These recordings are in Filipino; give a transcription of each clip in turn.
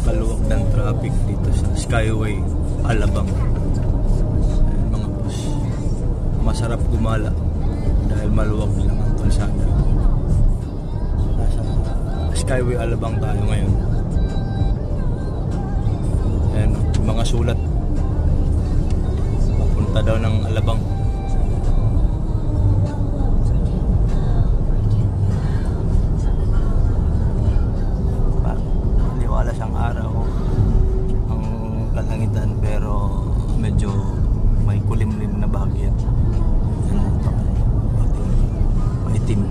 napakaluwag ng traffic dito sa Skyway Alabang. Ayan, mga boss, masarap gumala dahil maluwag lang ang kalsada. Nasa Skyway Alabang tayo ngayon. Ayan, mga sulat papunta daw ng Alabang. Pero medyo may kulimlim na bahagya. Maitim.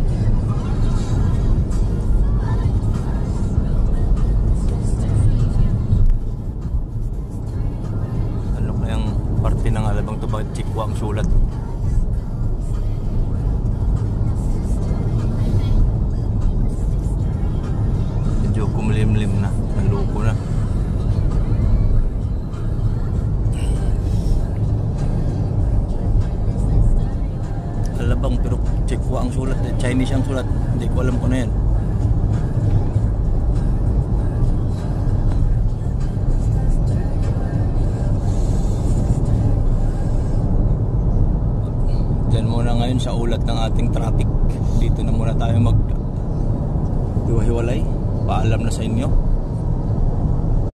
Ano kayang parte ng Alabang to? Bakit Chikwa ang sulat? Medyo kumlimlim na, naluko na. Alabang pero Chikwa ang sulat, Chinese ang sulat, hindi ko alam kung ano yan. Diyan muna ngayon sa ulat ng ating traffic. Dito na muna tayo mag hiwa-hiwalay. Paalam na sa inyo.